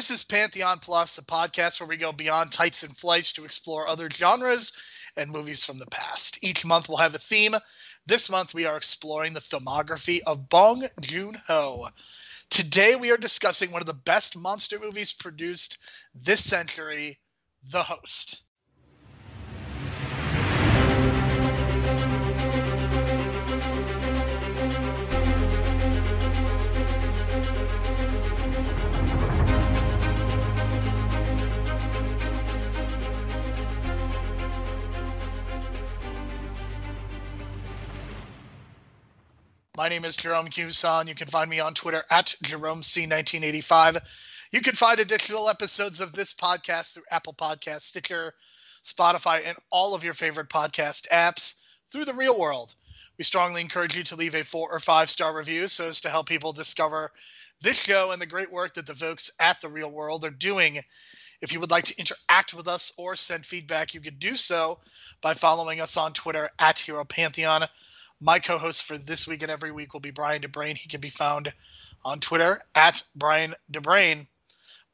This is Pantheon Plus, a podcast where we go beyond tights and flights to explore other genres and movies from the past. Each month we'll have a theme. This month we are exploring the filmography of Bong Joon-ho. Today we are discussing one of the best monster movies produced this century, The Host. My name is Jerome Q-san. You can find me on Twitter at JeromeC1985. You can find additional episodes of this podcast through Apple Podcasts, Stitcher, Spotify, and all of your favorite podcast apps through the real world. We strongly encourage you to leave a 4 or 5-star review so as to help people discover this show and the great work that the folks at the real world are doing. If you would like to interact with us or send feedback, you can do so by following us on Twitter at HeroPantheon. My co-host for this week and every week will be Brian DeBrain. He can be found on Twitter at Brian DeBrain.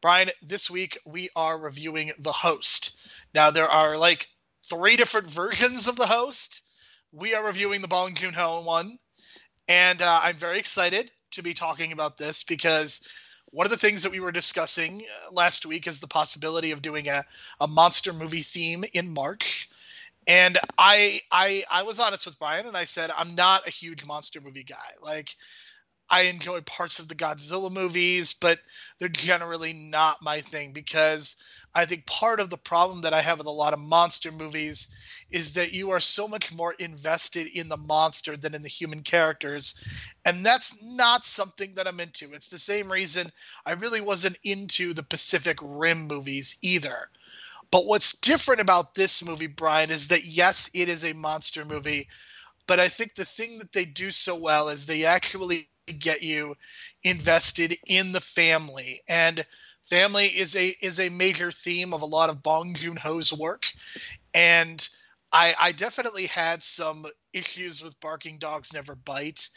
Brian, this week we are reviewing The Host. Now, there are like 3 different versions of The Host. We are reviewing the Bong Joon-ho one. And I'm very excited to be talking about this because one of the things that we were discussing last week is the possibility of doing a monster movie theme in March. And I was honest with Brian, and I said I'm not a huge monster movie guy. Like, I enjoy parts of the Godzilla movies, but they're generally not my thing because I think part of the problem that I have with a lot of monster movies is that you are so much more invested in the monster than in the human characters, and that's not something that I'm into. It's the same reason I really wasn't into the Pacific Rim movies either. But what's different about this movie, Brian, is that, yes, it is a monster movie, but I think the thing that they do so well is they actually get you invested in the family. And family is a major theme of a lot of Bong Joon-ho's work. And I definitely had some issues with Barking Dogs Never Bite.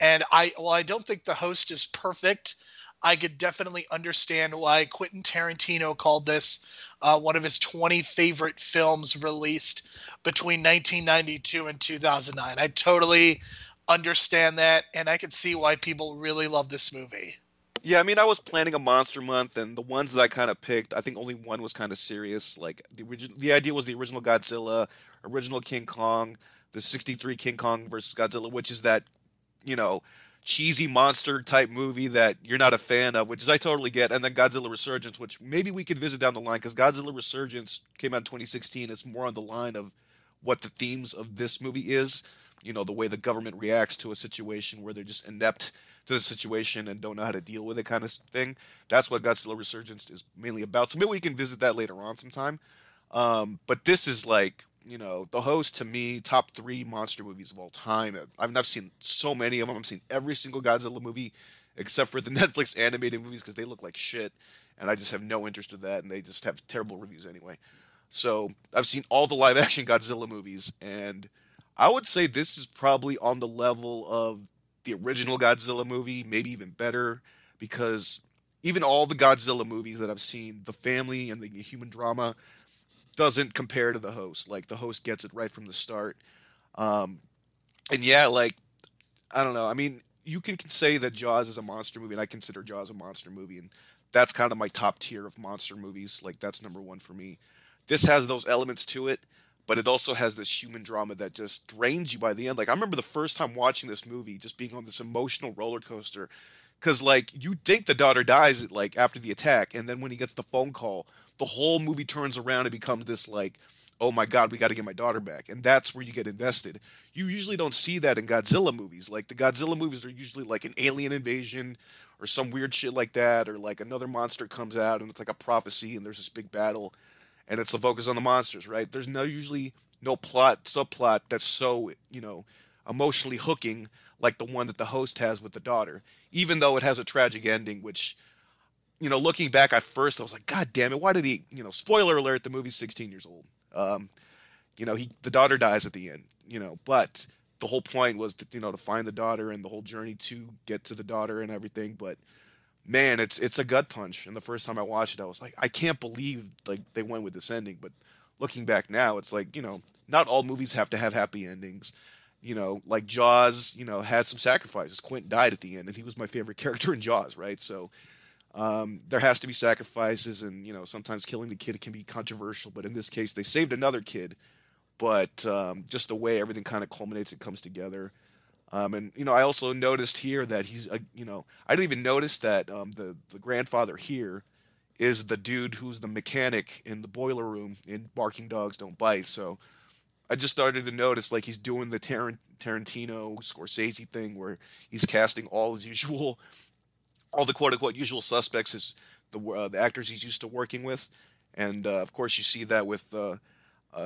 And I don't think The Host is perfect. I could definitely understand why Quentin Tarantino called this one of his 20 favorite films released between 1992 and 2009. I totally understand that, and I can see why people really love this movie. Yeah, I mean, I was planning a monster month, and the ones that I kind of picked, I think only one was kind of serious. Like, the idea was the original Godzilla, original King Kong, the 63 King Kong versus Godzilla, which is that, cheesy monster type movie that you're not a fan of, which is I totally get, and then Godzilla Resurgence, which maybe we could visit down the line, because Godzilla Resurgence came out in 2016. It's more on the line of what the themes of this movie is, the way the government reacts to a situation where they're just inept to the situation and don't know how to deal with it kind of thing. That's what Godzilla Resurgence is mainly about, so maybe we can visit that later on sometime. But this is like, The Host, to me, top 3 monster movies of all time. I've seen so many of them. I've seen every single Godzilla movie except for the Netflix animated movies because they look like shit, and I just have no interest in that, and they just have terrible reviews anyway. So I've seen all the live-action Godzilla movies, and I would say this is probably on the level of the original Godzilla movie, maybe even better, because even all the Godzilla movies that I've seen, the family and the human drama doesn't compare to The Host. Like, The Host gets it right from the start. And yeah, like, I don't know. I mean, you can say that Jaws is a monster movie, and I consider Jaws a monster movie, and that's kind of my top tier of monster movies. Like, that's number 1 for me. This has those elements to it, but it also has this human drama that just drains you by the end. Like, I remember the first time watching this movie, just being on this emotional roller coaster, because, like, you think the daughter dies, like, after the attack, and then when he gets the phone call, the whole movie turns around and becomes this, like, oh my god, we got to get my daughter back. And that's where you get invested. You usually don't see that in Godzilla movies. Like, the Godzilla movies are usually like an alien invasion or some weird shit like that, or like another monster comes out and it's like a prophecy and there's this big battle and it's the focus on the monsters, right? There's usually no subplot that's so, emotionally hooking like the one that The Host has with the daughter, even though it has a tragic ending, which, looking back at first, I was like, God damn it, why did he, spoiler alert, the movie's 16 years old. The daughter dies at the end, but the whole point was to, to find the daughter and the whole journey to get to the daughter and everything. But man, it's a gut punch. And the first time I watched it, I was like, I can't believe like they went with this ending. But looking back now, it's like, not all movies have to have happy endings. Like Jaws, had some sacrifices. Quint died at the end, and he was my favorite character in Jaws, right? So there has to be sacrifices, and sometimes killing the kid can be controversial. But in this case, they saved another kid. But just the way everything kind of culminates and comes together. And I also noticed here that he's, I didn't even notice that the grandfather here is the dude who's the mechanic in the boiler room in Barking Dogs Don't Bite. So I just started to notice like he's doing the Tarantino Scorsese thing where he's casting all his usual, all the quote unquote usual suspects as the actors he's used to working with, and of course you see that with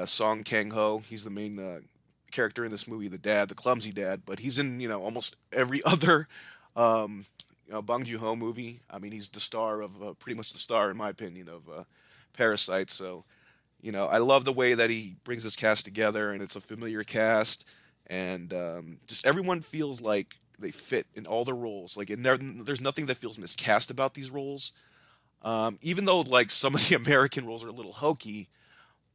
Song Kang Ho. He's the main character in this movie, the dad, the clumsy dad, but he's in almost every other Bong Joon-ho movie. I mean, he's the star of pretty much the star in my opinion of Parasite. So I love the way that he brings this cast together, and it's a familiar cast, and just everyone feels like they fit in all the roles. Like, there's nothing that feels miscast about these roles. Even though like some of the American roles are a little hokey,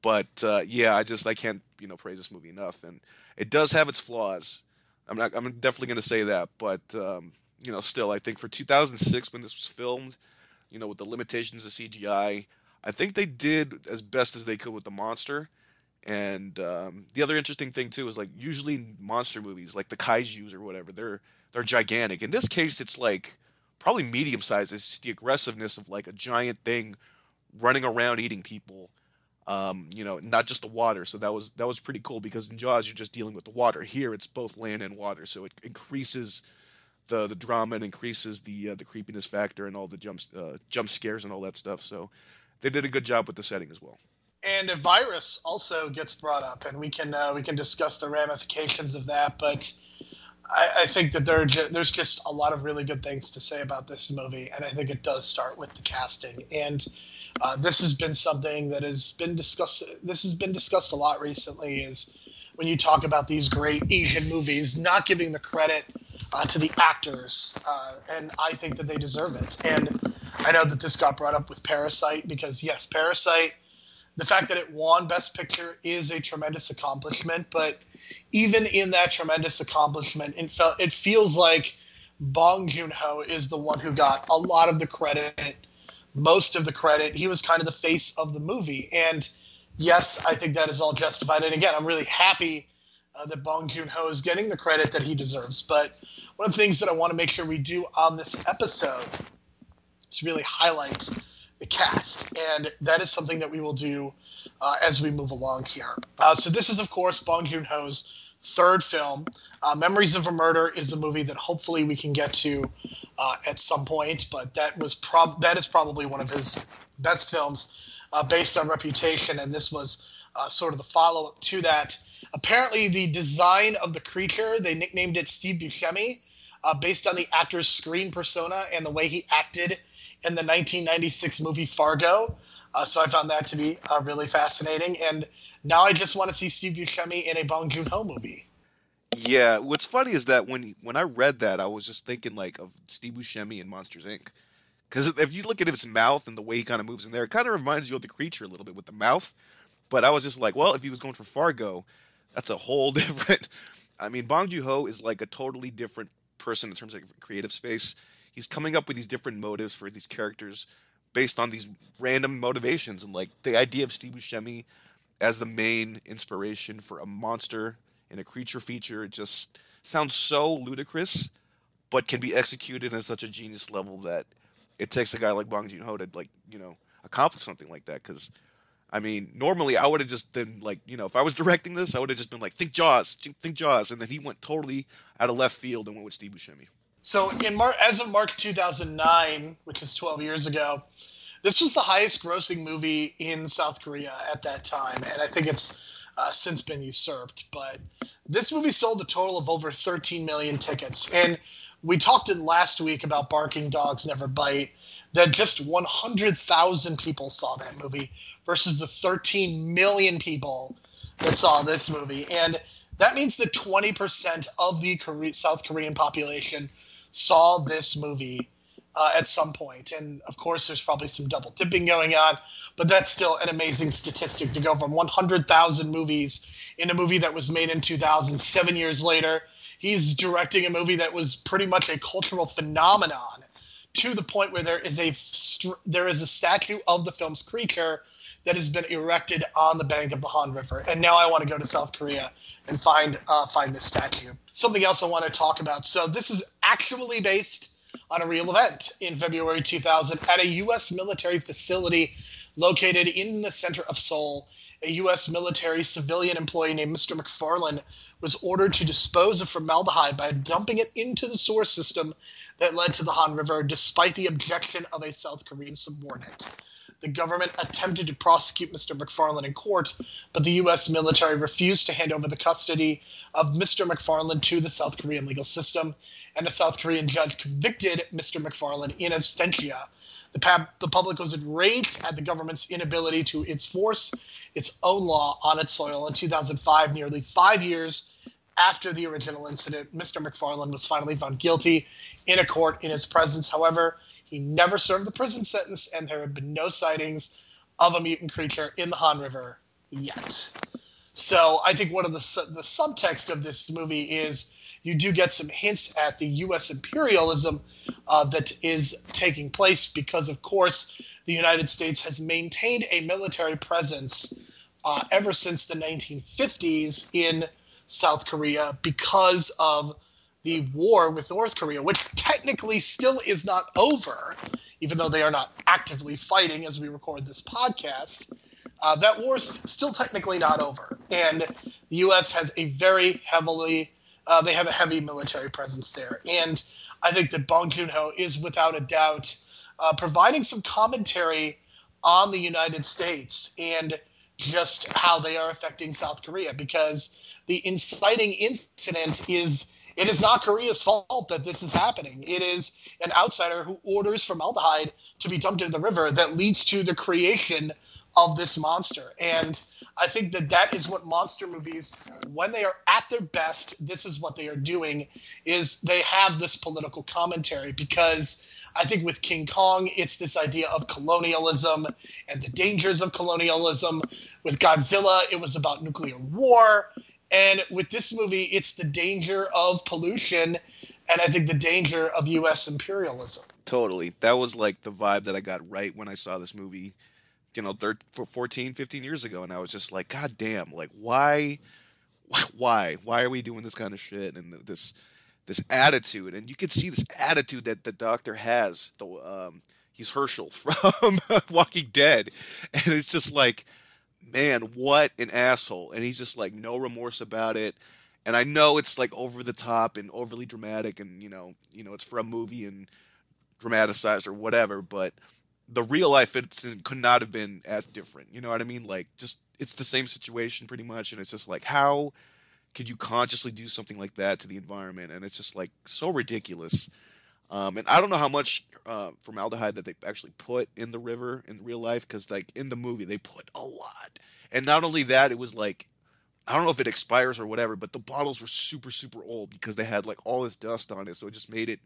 but yeah, I can't praise this movie enough, and it does have its flaws. I'm definitely going to say that, but still, I think for 2006 when this was filmed, with the limitations of CGI, I think they did as best as they could with the monster. And the other interesting thing too is like usually monster movies, like the kaiju's or whatever, they're gigantic. In this case, it's like probably medium sized. It's the aggressiveness of like a giant thing running around eating people. Not just the water. So that was pretty cool because in Jaws you're just dealing with the water. Here it's both land and water, so it increases the drama and increases the creepiness factor and all the jump scares and all that stuff. So they did a good job with the setting as well. And a virus also gets brought up, and we can discuss the ramifications of that. But I think that there's just a lot of really good things to say about this movie, and I think it does start with the casting. And this has been something that has been discussed. This has been discussed a lot recently. Is when you talk about these great Asian movies, not giving the credit to the actors, and I think that they deserve it. And I know that this got brought up with Parasite because yes, Parasite. The fact that it won Best Picture is a tremendous accomplishment, but even in that tremendous accomplishment, it feels like Bong Joon-ho is the one who got a lot of the credit, most of the credit. He was kind of the face of the movie, and yes, I think that is all justified. And again, I'm really happy that Bong Joon-ho is getting the credit that he deserves. But one of the things that I want to make sure we do on this episode is really highlight the cast, and that is something that we will do as we move along here. So this is, of course, Bong Joon-ho's third film. Memories of a Murder is a movie that hopefully we can get to at some point, but that is probably one of his best films based on Reputation, and this was sort of the follow-up to that. Apparently, the design of the creature, they nicknamed it Steve Buscemi, based on the actor's screen persona and the way he acted in the 1996 movie Fargo. So I found that to be really fascinating. And now I just want to see Steve Buscemi in a Bong Joon-ho movie. Yeah, what's funny is that when I read that, I was just thinking like of Steve Buscemi in Monsters Inc. Because if you look at his mouth and the way he kind of moves in there, it kind of reminds you of the creature a little bit with the mouth. But I was just like, well, if he was going for Fargo, that's a whole different. I mean, Bong Joon-ho is like a totally different person in terms of creative space. He's coming up with these different motives for these characters based on these random motivations, and like the idea of Steve Buscemi as the main inspiration for a monster in a creature feature just sounds so ludicrous, but can be executed at such a genius level that it takes a guy like Bong Joon-ho to accomplish something like that. Because I mean, normally I would have just been like, if I was directing this, I would have just been like, think Jaws, and then he went totally out of left field and went with Steve Buscemi. So as of March 2009, which is 12 years ago, this was the highest grossing movie in South Korea at that time, and I think it's since been usurped. But this movie sold a total of over 13 million tickets. And we talked in last week about Barking Dogs Never Bite, that just 100,000 people saw that movie versus the 13 million people that saw this movie. And that means that 20% of the South Korean population saw this movie at some point. And of course, there's probably some double dipping going on, but that's still an amazing statistic to go from 100,000 movies in a movie that was made in 2000, 7 years later. He's directing a movie that was pretty much a cultural phenomenon, to the point where there is a statue of the film's creature that has been erected on the bank of the Han River. And now I want to go to South Korea and find this statue. Something else I want to talk about. So this is actually based on a real event in February 2000 at a U.S. military facility located in the center of Seoul. A U.S. military civilian employee named Mr. McFarlane was ordered to dispose of formaldehyde by dumping it into the sewer system that led to the Han River, despite the objection of a South Korean subordinate. The government attempted to prosecute Mr. McFarlane in court, but the U.S. military refused to hand over the custody of Mr. McFarlane to the South Korean legal system, and a South Korean judge convicted Mr. McFarlane in absentia. The public was enraged at the government's inability to enforce its own law on its soil. In 2005, nearly 5 years after the original incident, Mr. McFarlane was finally found guilty in a court in his presence. However, he never served the prison sentence, and there have been no sightings of a mutant creature in the Han River yet. So I think one of the subtext of this movie is you do get some hints at the U.S. imperialism that is taking place because, of course, the United States has maintained a military presence ever since the 1950s in South Korea because of the war with North Korea, which technically still is not over, even though they are not actively fighting as we record this podcast. That war's still technically not over. And the U.S. has a they have a heavy military presence there. And I think that Bong Joon-ho is without a doubt providing some commentary on the United States and just how they are affecting South Korea, because the inciting incident it is not Korea's fault that this is happening. It is an outsider who orders formaldehyde to be dumped into the river that leads to the creation of this monster. And I think that is what monster movies, when they are at their best, this is what they are doing, is they have this political commentary. Because I think with King Kong, it's this idea of colonialism and the dangers of colonialism. With Godzilla, it was about nuclear war. And with this movie, it's the danger of pollution, and I think the danger of U.S. imperialism. Totally. That was like the vibe that I got right when I saw this movie, 14, 15 years ago. And I was just like, God damn, like, why are we doing this kind of shit? And this attitude. And you can see this attitude that the Doctor has. He's Herschel from Walking Dead. And it's just like, man, what an asshole. And he's just like no remorse about it. And I know it's like over the top and overly dramatic, and it's for a movie and dramatized or whatever, but the real life incident could not have been as different. You know what I mean? Like, just, it's the same situation pretty much. And it's just like, how could you consciously do something like that to the environment? And it's just like so ridiculous. And I don't know how much formaldehyde that they actually put in the river in real life, because like in the movie they put a lot. And not only that, it was like, I don't know if it expires or whatever, but the bottles were super, super old because they had like all this dust on it, so it just made it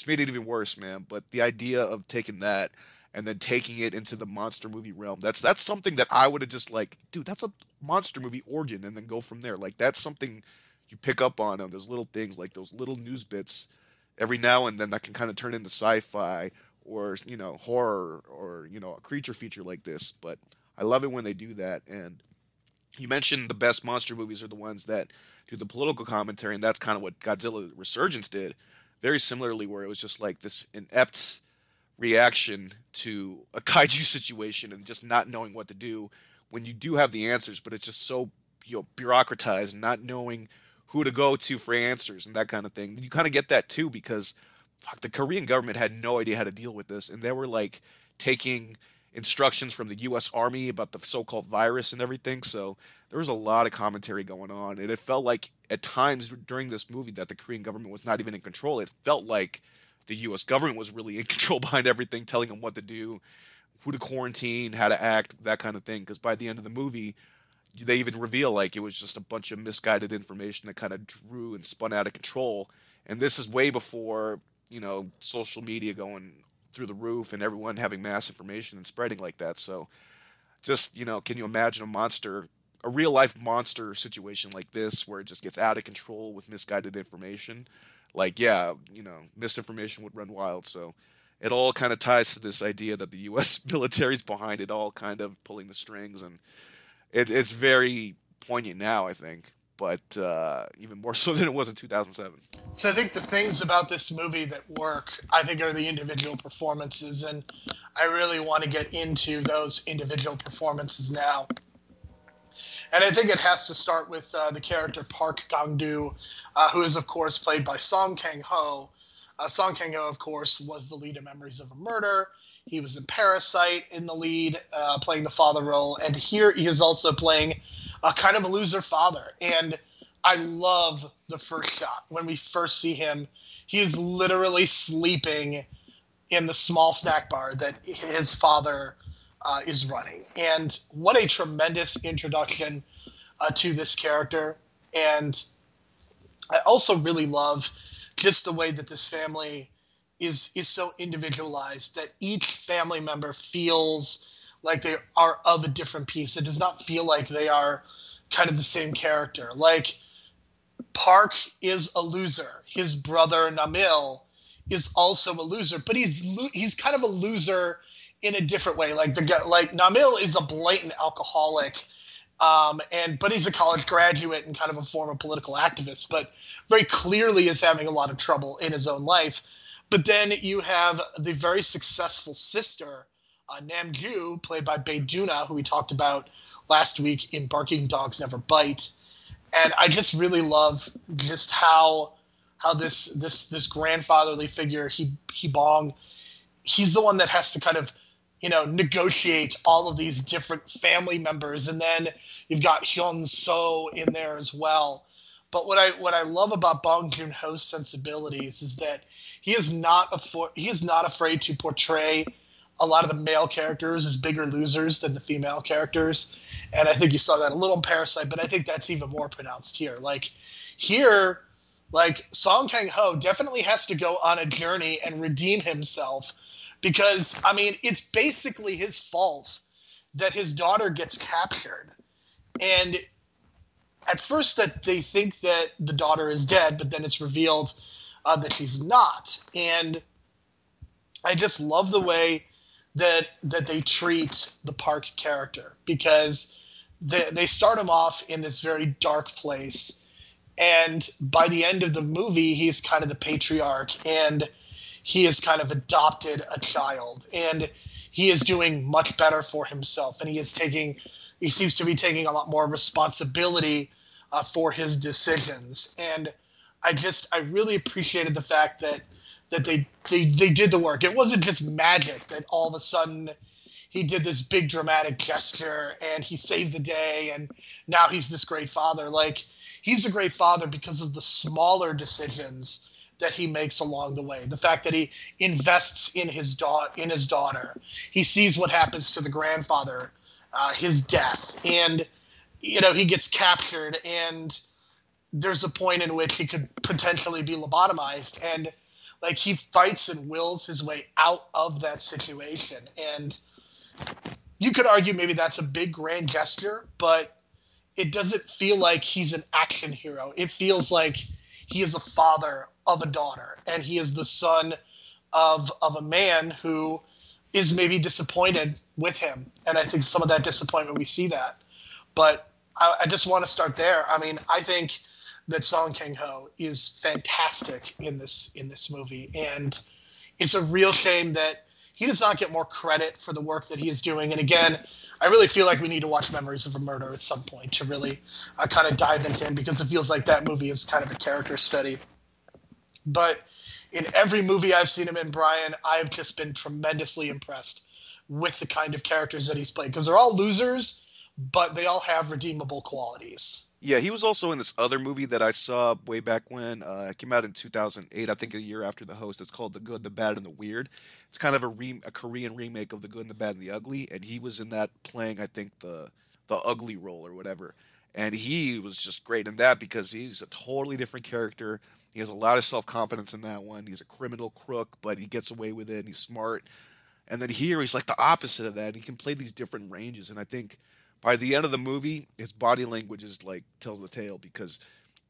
even worse, man. But the idea of taking that and then taking it into the monster movie realm, that's something that I would have just like, dude, that's a monster movie origin, and then go from there. Like, that's something you pick up on those little things, like those little news bits every now and then that can kind of turn into sci-fi or horror or a creature feature like this. But I love it when they do that. And you mentioned the best monster movies are the ones that do the political commentary, and that's kind of what Godzilla Resurgence did. Very similarly, where it was just like this inept reaction to a kaiju situation and just not knowing what to do when you do have the answers, but it's just so bureaucratized and not knowing who to go to for answers and that kind of thing. You kind of get that too, because the Korean government had no idea how to deal with this, and they were like taking instructions from the U.S. Army about the so-called virus and everything. So there was a lot of commentary going on, and it felt like at times during this movie that the Korean government was not even in control. It felt like the U.S. government was really in control behind everything, telling them what to do, who to quarantine, how to act, that kind of thing. Because by the end of the movie, they even reveal like it was just a bunch of misguided information that kind of drew and spun out of control. And this is way before social media going through the roof and everyone having mass information and spreading like that. So just, can you imagine a real life monster situation like this where it just gets out of control with misguided information? Like, yeah, misinformation would run wild. So it all kind of ties to this idea that the U.S. military is behind it all, kind of pulling the strings, and it's very poignant now, I think, but even more so than it was in 2007. So I think the things about this movie that work, I think, are the individual performances, and I really want to get into those individual performances now. And I think it has to start with the character Park Gang-do, who is, of course, played by Song Kang-ho. Song Kang-ho, of course, was the lead in Memories of a Murder. He was in Parasite in the lead, playing the father role. And here he is also playing a kind of a loser father. And I love the first shot. When we first see him, he is literally sleeping in the small snack bar that his father is running. And what a tremendous introduction to this character. And I also really love just the way that this family is so individualized, that each family member feels like they are of a different piece. It does not feel like they are kind of the same character. Like, Park is a loser. His brother Namil is also a loser, but he's kind of a loser in a different way. Like Namil is a blatant alcoholic, but he's a college graduate and kind of a former political activist, but very clearly is having a lot of trouble in his own life. But then you have the very successful sister, Namju, played by Bae Doona, who we talked about last week in Barking Dogs Never Bite. And I just really love just how this grandfatherly figure, he Bong, he's the one that has to kind of, negotiate all of these different family members. And then you've got Hyun So in there as well. But what I love about Bong Joon-ho's sensibilities is that he is not afraid to portray a lot of the male characters as bigger losers than the female characters. And I think you saw that a little in Parasite, but I think that's even more pronounced here. Like here, like Song Kang-ho definitely has to go on a journey and redeem himself, because, I mean, it's basically his fault that his daughter gets captured. And at first that they think that the daughter is dead, but then it's revealed that she's not. And I just love the way that they treat the Park character, because they start him off in this very dark place, and by the end of the movie he's kind of the patriarch, and he has kind of adopted a child, and he is doing much better for himself, and he seems to be taking a lot more responsibility for his decisions. And I really appreciated the fact that they did the work. It wasn't just magic that all of a sudden he did this big dramatic gesture and he saved the day and now he's this great father. Like, he's a great father because of the smaller decisions that he makes along the way. The fact that he invests in his daughter. He sees what happens to the grandfather, his death, and he gets captured, and there's a point in which he could potentially be lobotomized, and like he fights and wills his way out of that situation. And you could argue maybe that's a big grand gesture, but it doesn't feel like he's an action hero. It feels like he is a father of a daughter, and he is the son of a man who is maybe disappointed with him. And I think some of that disappointment, we see that. But I just want to start there. I mean, I think that Song Kang-ho is fantastic in this movie, and it's a real shame that he does not get more credit for the work that he is doing. And again, I really feel like we need to watch Memories of a Murder at some point to really kind of dive into him, because it feels like that movie is kind of a character study. But in every movie I've seen him in, Brian, I've just been tremendously impressed with the kind of characters that he's played, because they're all losers, but they all have redeemable qualities. Yeah, he was also in this other movie that I saw way back when. It came out in 2008, I think a year after The Host. It's called The Good, the Bad, and the Weird. It's kind of a Korean remake of The Good, and the Bad, and the Ugly, and he was in that playing, I think, the ugly role or whatever. And he was just great in that because he's a totally different character. He has a lot of self confidence in that one. He's a criminal crook, but he gets away with it. And he's smart. And then here he's like the opposite of that. He can play these different ranges. And I think by the end of the movie, his body language is like tells the tale because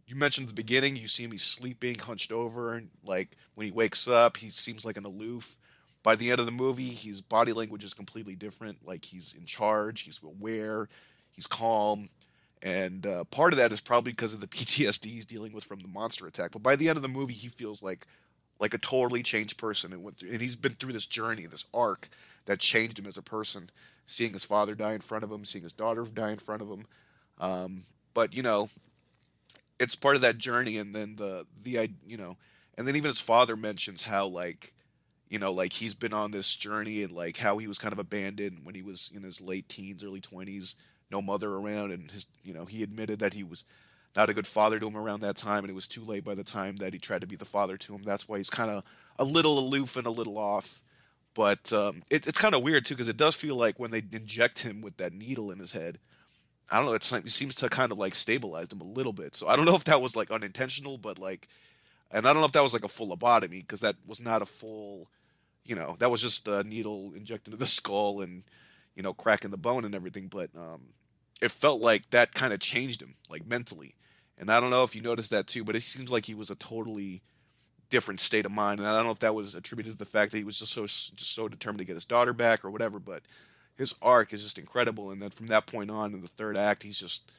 you mentioned at the beginning, you see him, he's sleeping, hunched over, and like when he wakes up, he seems like an aloof. By the end of the movie, his body language is completely different. Like he's in charge, he's aware, he's calm, and part of that is probably because of the PTSD he's dealing with from the monster attack. But by the end of the movie, he feels like a totally changed person, and and he's been through this journey, this arc that changed him as a person. Seeing his father die in front of him, seeing his daughter die in front of him, but it's part of that journey. And then and then even his father mentions how like he's been on this journey and like how he was kind of abandoned when he was in his late teens, early 20s, no mother around, and he admitted that he was not a good father to him around that time, and it was too late by the time that he tried to be the father to him. That's why he's kind of a little aloof and a little off. But it's kind of weird too because it does feel like when they inject him with that needle in his head, I don't know. It seems to kind of like stabilize him a little bit. So I don't know if that was like unintentional, but like, and I don't know if that was like a full lobotomy because that was not a full, that was just a needle injected into the skull and cracking the bone and everything. But it felt like that kind of changed him like mentally. And I don't know if you noticed that too, but it seems like he was a totally different state of mind. And I don't know if that was attributed to the fact that he was just so determined to get his daughter back or whatever. But his arc is just incredible. And then from that point on in the third act, he's just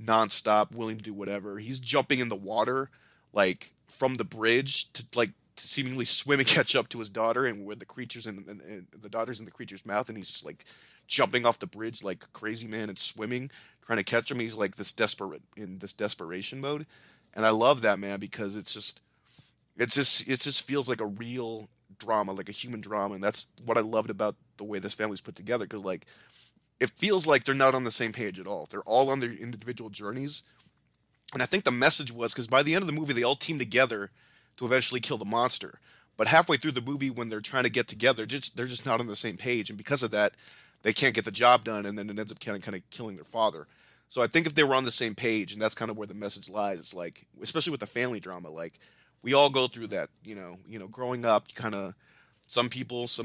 nonstop, willing to do whatever. He's jumping in the water, like from the bridge to like to seemingly swim and catch up to his daughter, and where the creature's and the daughter's in the creature's mouth, and he's just like jumping off the bridge like a crazy man and swimming, trying to catch him. He's like this desperation mode, and I love that, man, because it just feels like a real drama, like a human drama, and that's what I loved about the way this family's put together. Because like, it feels like they're not on the same page at all. They're all on their individual journeys, and I think the message was because by the end of the movie, they all team together to eventually kill the monster. But halfway through the movie, when they're trying to get together, they're just not on the same page, and because of that, they can't get the job done, and then it ends up kind of killing their father. So I think if they were on the same page, and that's kind of where the message lies, it's like, especially with the family drama, like we all go through that, growing up, kind of some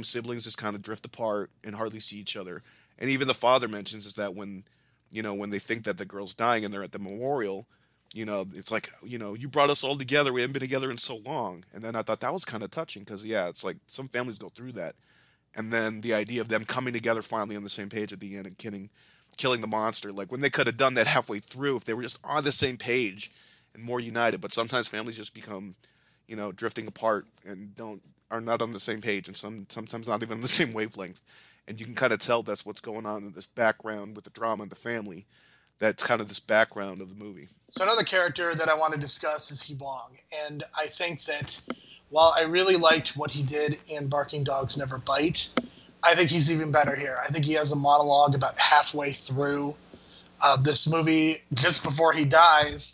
siblings just kind of drift apart and hardly see each other. And even the father mentions is that when they think that the girl's dying and they're at the memorial, it's like, you brought us all together. We haven't been together in so long. And then I thought that was kind of touching because, yeah, it's like some families go through that. And then the idea of them coming together finally on the same page at the end and killing the monster, like when they could have done that halfway through if they were just on the same page and more united. But sometimes families just become, drifting apart and are not on the same page, and sometimes not even on the same wavelength. And you can kind of tell that's what's going on in this background with the drama and the family. That's kind of this background of the movie. So another character that I want to discuss is Hee Bong. And I think that while I really liked what he did in Barking Dogs Never Bite, I think he's even better here. I think he has a monologue about halfway through this movie, just before he dies,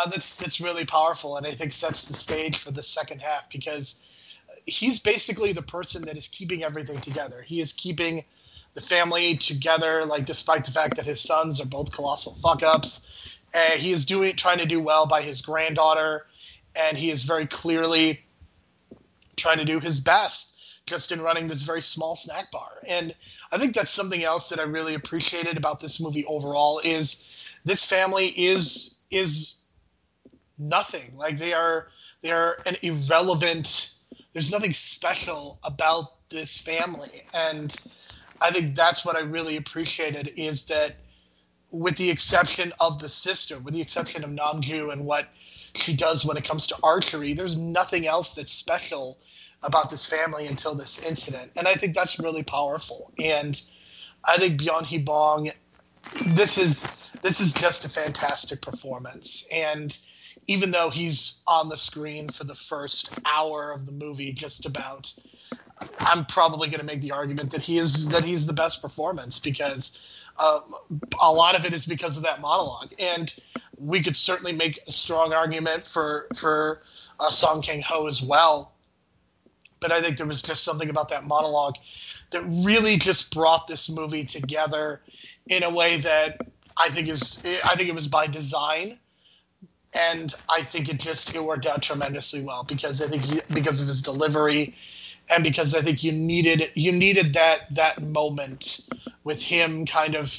that's really powerful, and I think sets the stage for the second half, because he's basically the person that is keeping everything together. He is keeping the family together, like despite the fact that his sons are both colossal fuck-ups. He is trying to do well by his granddaughter, and he is very clearly trying to do his best just in running this very small snack bar. And I think that's something else that I really appreciated about this movie overall is this family is nothing. Like they are an irrelevant. There's nothing special about this family, and I think that's what I really appreciated is that, with the exception of the sister, with the exception of Namju and what she does when it comes to archery, there's nothing else that's special about this family until this incident. And I think that's really powerful. And I think beyond Hee Bong, this is just a fantastic performance. And even though he's on the screen for the first hour of the movie, just about, I'm probably going to make the argument that he's the best performance, because a lot of it is because of that monologue. And we could certainly make a strong argument for Song Kang-ho as well. But I think there was just something about that monologue that really just brought this movie together in a way that I think it was by design, and I think it worked out tremendously well because because of his delivery, and because I think you needed that moment with him kind of,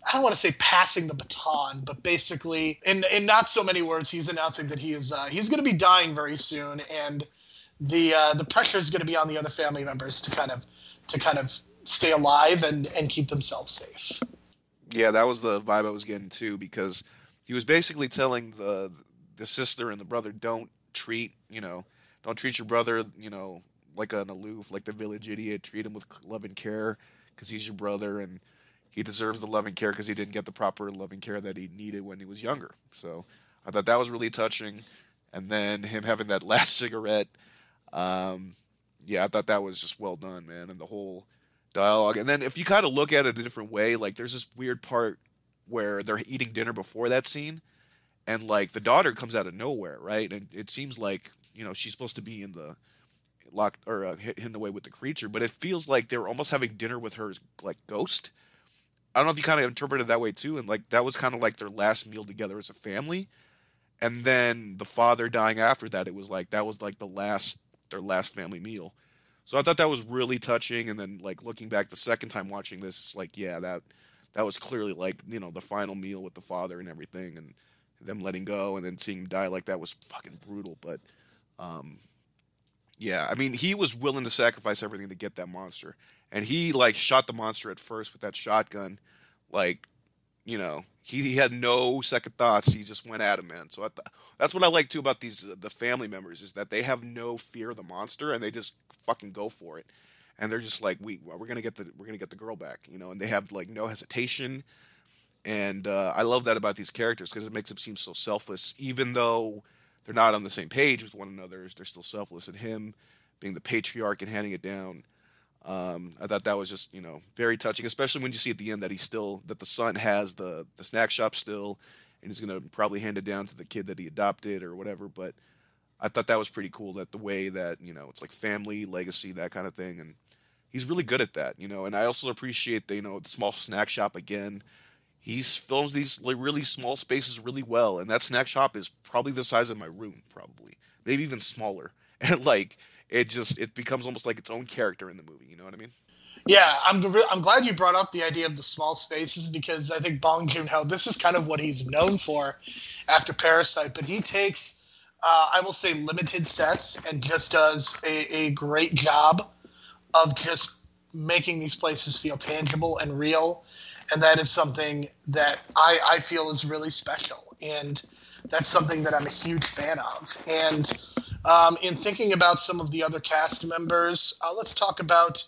I don't want to say passing the baton, but basically, in not so many words, he's announcing that he's going to be dying very soon, and the pressure is going to be on the other family members to kind of stay alive and keep themselves safe. Yeah, that was the vibe I was getting too, because he was basically telling the sister and the brother, don't treat your brother, like an aloof, like the village idiot. Treat him with love and care, because he's your brother, and he deserves the love and care because he didn't get the proper love and care that he needed when he was younger. So I thought that was really touching. And then him having that last cigarette, yeah, I thought that was just well done, man, and the whole dialogue. And then if you kind of look at it a different way, like there's this weird part where they're eating dinner before that scene, and like the daughter comes out of nowhere, right? And it seems like she's supposed to be in the locked or hidden away with the creature, but it feels like they were almost having dinner with her like ghost. I don't know if you kind of interpreted it that way too, and like that was kind of like their last meal together as a family. And then the father dying after that, it was like that was like their last family meal. So I thought that was really touching. And then like looking back the second time watching this, it's like, yeah, that was clearly like, the final meal with the father and everything, and them letting go and then seeing him die like that was fucking brutal. But yeah, I mean, he was willing to sacrifice everything to get that monster. And he like shot the monster at first with that shotgun. Like, he had no second thoughts. He just went at him, man. So that's what I like too about these the family members, is that they have no fear of the monster and they just fucking go for it. And they're just like, we're gonna get the girl back, and they have like no hesitation. And I love that about these characters because it makes them seem so selfless, even though they're not on the same page with one another. They're still selfless. And him being the patriarch and handing it down, I thought that was just very touching, especially when you see at the end that the son has the snack shop still, and he's gonna probably hand it down to the kid that he adopted or whatever. But I thought that was pretty cool, that the way that it's like family legacy, that kind of thing, and he's really good at that. And I also appreciate the small snack shop again. He films these like really small spaces really well, and that snack shop is probably the size of my room, probably maybe even smaller, and like it becomes almost like its own character in the movie. You know what I mean? Yeah, I'm glad you brought up the idea of the small spaces, because I think Bong Joon-ho, this is kind of what he's known for after Parasite, but he takes, I will say, limited sets and just does a great job of just making these places feel tangible and real, and that is something that I feel is really special, and that's something that I'm a huge fan of. And in thinking about some of the other cast members, let's talk about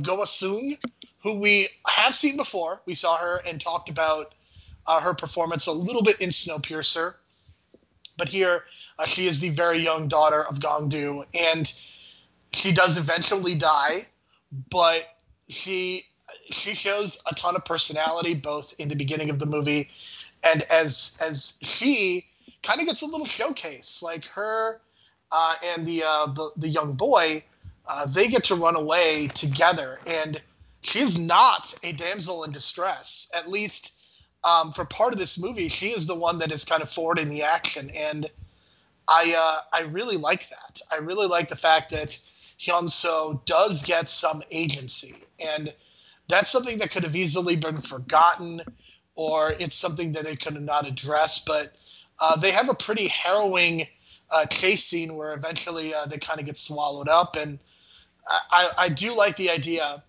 Goa Sung, who we have seen before. We saw her and talked about her performance a little bit in Snowpiercer. But here, she is the very young daughter of Gongdu, and she does eventually die, but she shows a ton of personality, both in the beginning of the movie and as she kind of gets a little showcase. Like her and the young boy, they get to run away together, and she's not a damsel in distress. At least for part of this movie, she is the one that is kind of forward in the action, and I really like that. I really like the fact that Hyun-so does get some agency, and that's something that could have easily been forgotten, or it's something that they could have not addressed. But they have a pretty harrowing chase scene where eventually they kind of get swallowed up, and I do like the idea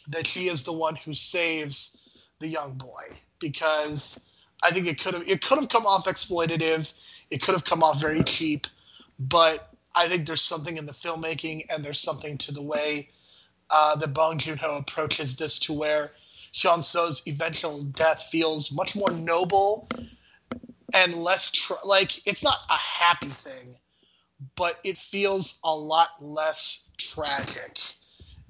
that she is the one who saves the young boy, because I think it could have come off exploitative, it could have come off very cheap, but I think there's something in the filmmaking, and there's something to the way that Bong Joon-ho approaches this, to where Hyun-so's eventual death feels much more noble and less like, it's not a happy thing, but it feels a lot less tragic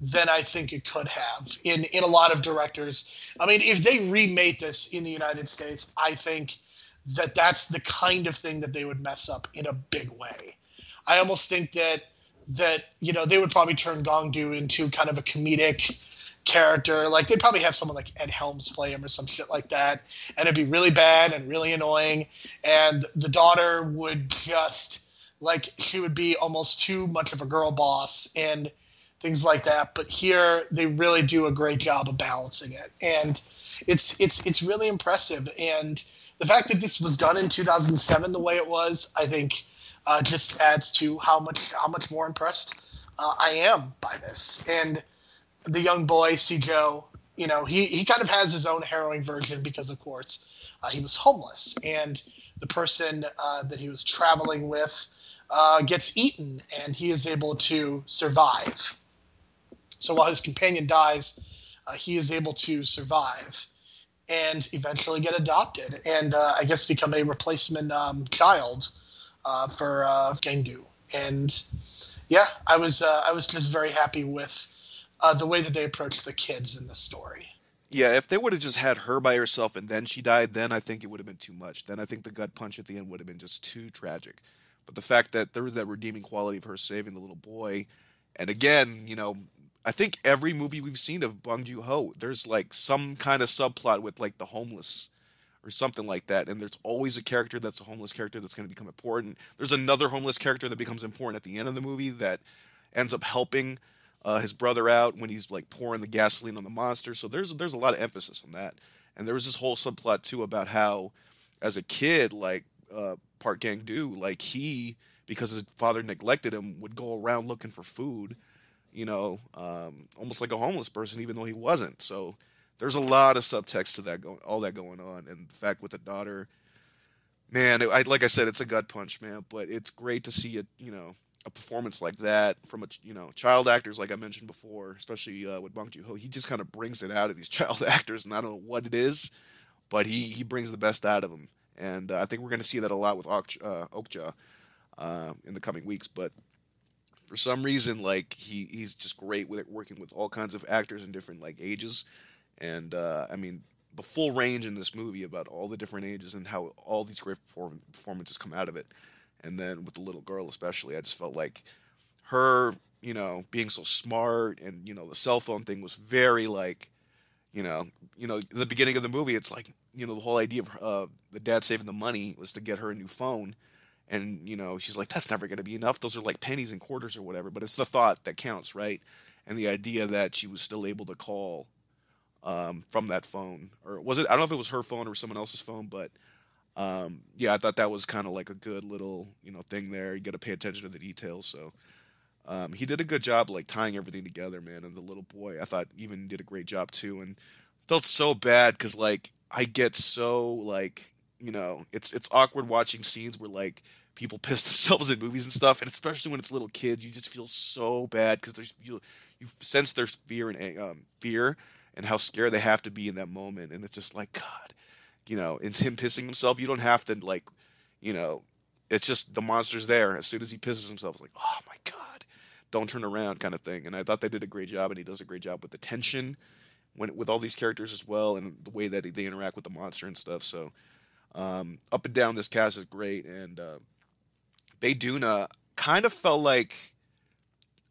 than I think it could have in a lot of directors. I mean, if they remade this in the United States, I think that that's the kind of thing that they would mess up in a big way. I almost think that they would probably turn Gongdu into kind of a comedic character. Like, they'd probably have someone like Ed Helms play him or some shit like that, and it'd be really bad and really annoying, and the daughter would just, like, she would be almost too much of a girl boss and things like that. But here they really do a great job of balancing it, and it's really impressive. And the fact that this was done in 2007 the way it was, I think, just adds to how much more impressed I am by this. And the young boy, Joe, he kind of has his own harrowing version because, of course, he was homeless, and the person that he was traveling with gets eaten, and he is able to survive. So while his companion dies, he is able to survive and eventually get adopted, and I guess become a replacement child for Gangdu. And yeah, I was just very happy with the way that they approached the kids in this story. Yeah, if they would have just had her by herself and then she died, then I think it would have been too much. Then I think the gut punch at the end would have been just too tragic. But the fact that there was that redeeming quality of her saving the little boy, and again, I think every movie we've seen of Bong Joon-ho, there's like some kind of subplot with like the homeless or something like that, and there's always a character that's a homeless character that's going to become important. There's another homeless character that becomes important at the end of the movie that ends up helping his brother out when he's like pouring the gasoline on the monster. So there's a lot of emphasis on that, and there was this whole subplot too about how, as a kid, like Park Gang-do, like he, because his father neglected him, would go around looking for food, almost like a homeless person, even though he wasn't. So there's a lot of subtext to that all that going on, and the fact with the daughter, man, like I said, it's a gut punch, man. But it's great to see it, a performance like that from child actors, like I mentioned before, especially with Bong Joon-ho. He just kind of brings it out of these child actors, and I don't know what it is, but he brings the best out of them. And I think we're going to see that a lot with Okja in the coming weeks. But for some reason, like he's just great with it, working with all kinds of actors in different like ages. And I mean, the full range in this movie about all the different ages and how all these great performances come out of it. And then with the little girl especially, I just felt like her, being so smart, and the cell phone thing was very like, the beginning of the movie, it's like, the whole idea of the dad saving the money was to get her a new phone. And, she's like, that's never going to be enough. Those are like pennies and quarters or whatever. But it's the thought that counts, right? And the idea that she was still able to call from that phone. Or was it? I don't know if it was her phone or someone else's phone. But, yeah, I thought that was kind of like a good little, thing there. You got to pay attention to the details. So he did a good job, like, tying everything together, man. And the little boy, I thought, even did a great job, too. And felt so bad because, like, I get so, like, it's awkward watching scenes where, like, people piss themselves in movies and stuff, and especially when it's little kids, you just feel so bad because you sense their fear and how scared they have to be in that moment, and it's just like, God, it's him pissing himself. You don't have to, like, it's just the monster's there. As soon as he pisses himself, it's like, oh my God, don't turn around, kind of thing. And I thought they did a great job, and he does a great job with the tension with all these characters as well, and the way that they interact with the monster and stuff. So up and down, this cast is great. And Bae Doona kind of felt like,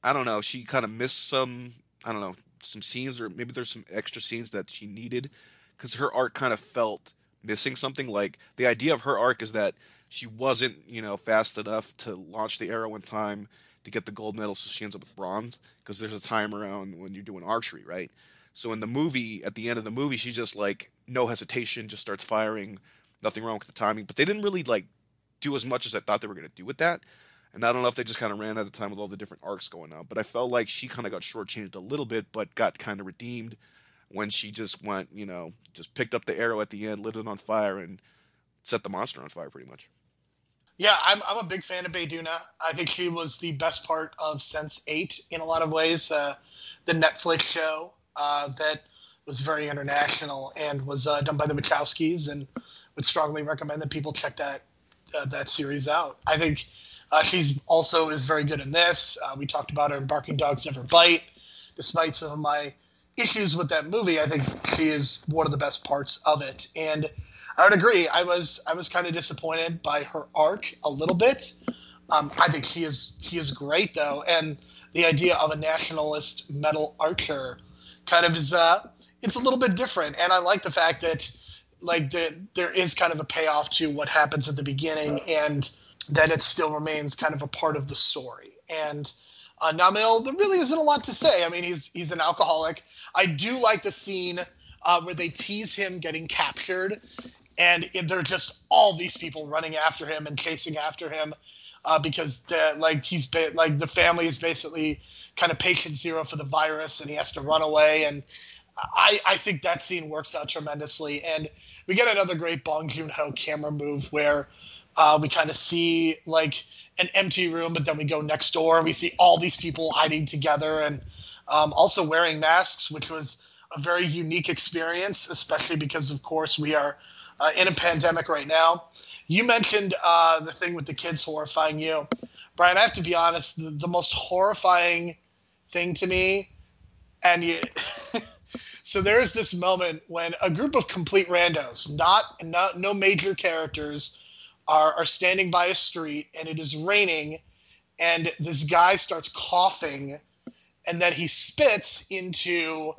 I don't know, she kind of missed some scenes, or maybe there's some extra scenes that she needed, because her arc kind of felt missing something. Like, the idea of her arc is that she wasn't, fast enough to launch the arrow in time to get the gold medal, so she ends up with bronze, because there's a time around when you're doing archery, right? So in the movie, at the end of the movie, she just, like, no hesitation, just starts firing. Nothing wrong with the timing. But they didn't really, like, do as much as I thought they were going to do with that. And I don't know if they just kind of ran out of time with all the different arcs going on. But I felt like she kind of got shortchanged a little bit, but got kind of redeemed when she just went, just picked up the arrow at the end, lit it on fire, and set the monster on fire, pretty much. Yeah, I'm a big fan of Bae Doona. I think she was the best part of Sense8 in a lot of ways. The Netflix show that was very international and was done by the Wachowskis, and would strongly recommend that people check that series out. I think she's also is very good in this. We talked about her in Barking Dogs Never Bite. Despite some of my issues with that movie, I think she is one of the best parts of it. And I would agree. I was kind of disappointed by her arc a little bit. I think she is great though, and the idea of a nationalist metal archer kind of is it's a little bit different, and I like the fact that there is kind of a payoff to what happens at the beginning, and that it still remains kind of a part of the story. And Namil, there really isn't a lot to say. I mean, he's an alcoholic. I do like the scene where they tease him getting captured, and there are just all these people running after him and chasing after him because the family is basically kind of patient zero for the virus, and he has to run away. And I think that scene works out tremendously. And we get another great Bong Joon-ho camera move where we kind of see like an empty room, but then we go next door and we see all these people hiding together and also wearing masks, which was a very unique experience, especially because, of course, we are in a pandemic right now. You mentioned the thing with the kids horrifying you. Brian, I have to be honest, the most horrifying thing to me, and you... So there's this moment when a group of complete randos, no major characters, are standing by a street, and it is raining, and this guy starts coughing, and then he spits into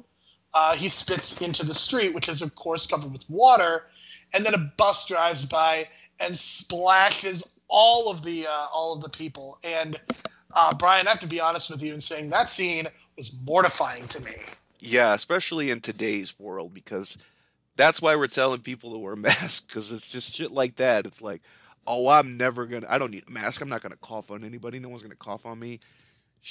the street, which is of course covered with water, and then a bus drives by and splashes all of the people. And Brian, I have to be honest with you in saying that scene was mortifying to me. Yeah, especially in today's world, because that's why we're telling people to wear masks, because it's just shit like that. It's like, oh, I don't need a mask. I'm not going to cough on anybody. No one's going to cough on me.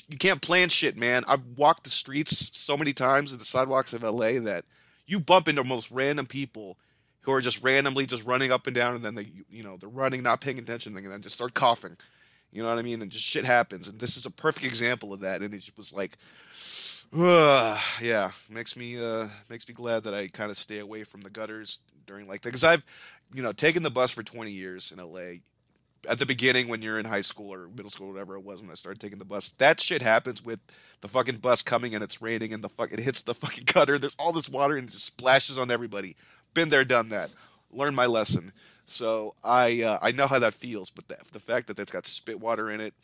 You can't plan shit, man. I've walked the streets so many times in the sidewalks of LA that you bump into most random people who are just randomly just running up and down, and then they're running, not paying attention, and then just start coughing. You know what I mean? And just shit happens. And this is a perfect example of that. And it was like, yeah, makes me glad that I kind of stay away from the gutters during like that, because I've taken the bus for 20 years in LA. At the beginning, when you're in high school or middle school, whatever it was, when I started taking the bus, that shit happens with the fucking bus coming and it's raining and it hits the fucking gutter. There's all this water and it just splashes on everybody. Been there, done that. Learned my lesson. So I know how that feels. But the fact that it's got spit water in it,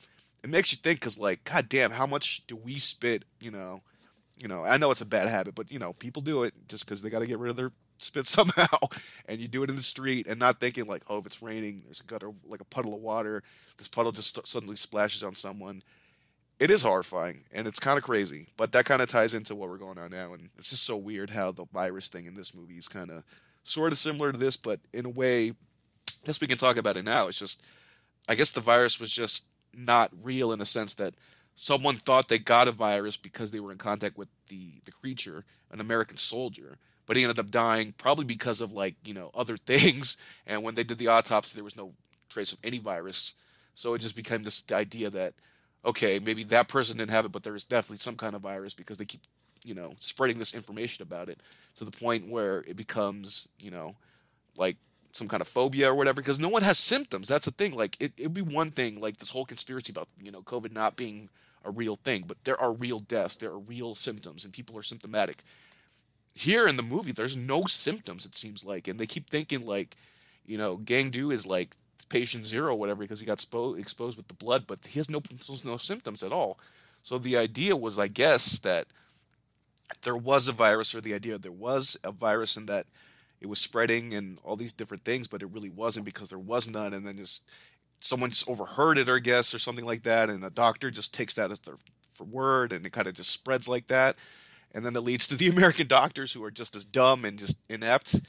it makes you think, because like, god damn, how much do we spit? I know it's a bad habit, but people do it just because they got to get rid of their spit somehow. And you do it in the street and not thinking like, oh, if it's raining, there's a gutter, like a puddle of water. This puddle just suddenly splashes on someone. It is horrifying and it's kind of crazy, but that kind of ties into what we're going on now. And it's just so weird how the virus thing in this movie is kind of sort of similar to this, but in a way, I guess we can talk about it now. It's just, I guess the virus was just not real in a sense that someone thought they got a virus because they were in contact with the creature, an American soldier, but he ended up dying probably because of other things. And when they did the autopsy, there was no trace of any virus. So it just became this idea that, okay, maybe that person didn't have it, but there is definitely some kind of virus, because they keep, spreading this information about it to the point where it becomes, like some kind of phobia or whatever, because no one has symptoms. That's the thing. Like it'd be one thing, like this whole conspiracy about, COVID not being a real thing, but there are real deaths, there are real symptoms, and people are symptomatic. Here in the movie, there's no symptoms, it seems like, and they keep thinking like, Gang Do is like patient zero or whatever because he got exposed with the blood, but he has no symptoms at all. So the idea was, I guess, that there was a virus, or the idea there was a virus and that it was spreading and all these different things, but it really wasn't because there was none. And then just someone just overheard it, I guess, or something like that, and a doctor just takes that as their for word, and it kind of just spreads like that. And then it leads to the American doctors, who are just as dumb and just inept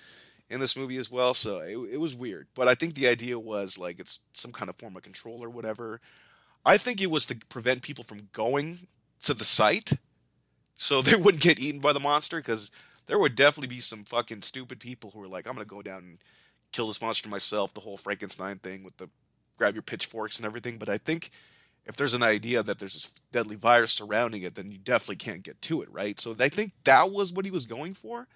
in this movie as well. So it was weird. But I think the idea was like it's some kind of form of control or whatever. I think it was to prevent people from going to the site so they wouldn't get eaten by the monster, because there would definitely be some fucking stupid people who were like, I'm going to go down and kill this monster myself, the whole Frankenstein thing with the grab your pitchforks and everything. But I think if there's an idea that there's this deadly virus surrounding it, then you definitely can't get to it, right? So I think that was what he was going for.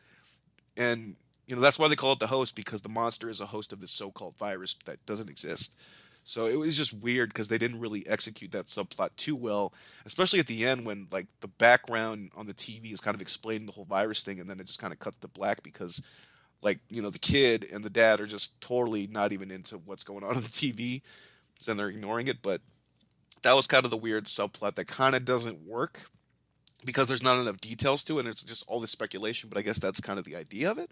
And, that's why they call it the host, because the monster is a host of this so-called virus that doesn't exist. So it was just weird because they didn't really execute that subplot too well, especially at the end when like the background on the TV is kind of explaining the whole virus thing, and then it just kind of cut to black because the kid and the dad are just totally not even into what's going on the TV, and they're ignoring it. But that was kind of the weird subplot that kind of doesn't work because there's not enough details to it, and it's just all this speculation. But I guess that's kind of the idea of it.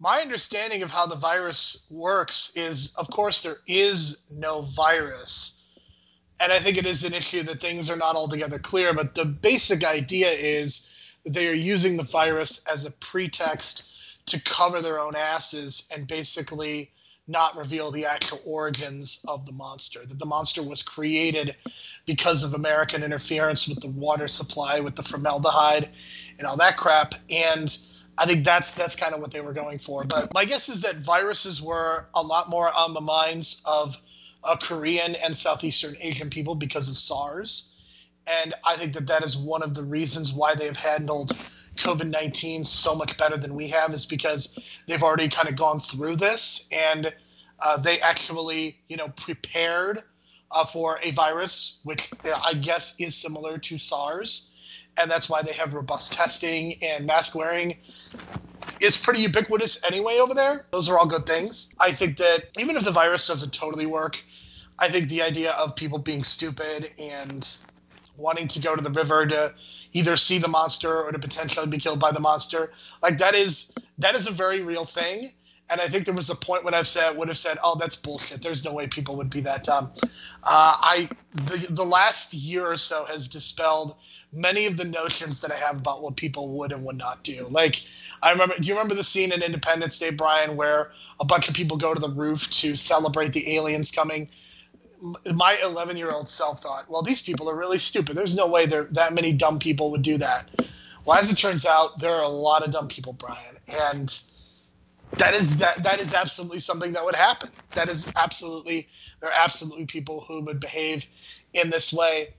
My understanding of how the virus works is, of course, there is no virus. And I think it is an issue that things are not altogether clear, but the basic idea is that they are using the virus as a pretext to cover their own asses and basically not reveal the actual origins of the monster. That the monster was created because of American interference with the water supply, with the formaldehyde and all that crap. And I think that's kind of what they were going for. But my guess is that viruses were a lot more on the minds of Korean and Southeastern Asian people because of SARS. And I think that that is one of the reasons why they've handled COVID-19 so much better than we have, is because they've already kind of gone through this, and they actually, prepared for a virus, which I guess is similar to SARS. And that's why they have robust testing, and mask wearing is pretty ubiquitous anyway over there. Those are all good things. I think that even if the virus doesn't totally work, I think the idea of people being stupid and wanting to go to the river to either see the monster or to potentially be killed by the monster, like that is a very real thing. And I think there was a point when would have said, "Oh, that's bullshit. There's no way people would be that dumb." The last year or so has dispelled many of the notions that I have about what people would and would not do. Like, do you remember the scene in Independence Day, Brian, where a bunch of people go to the roof to celebrate the aliens coming? My 11-year-old self thought, well, these people are really stupid. There's no way that many dumb people would do that. Well, as it turns out, there are a lot of dumb people, Brian, and that is absolutely something that would happen. There are absolutely people who would behave in this way.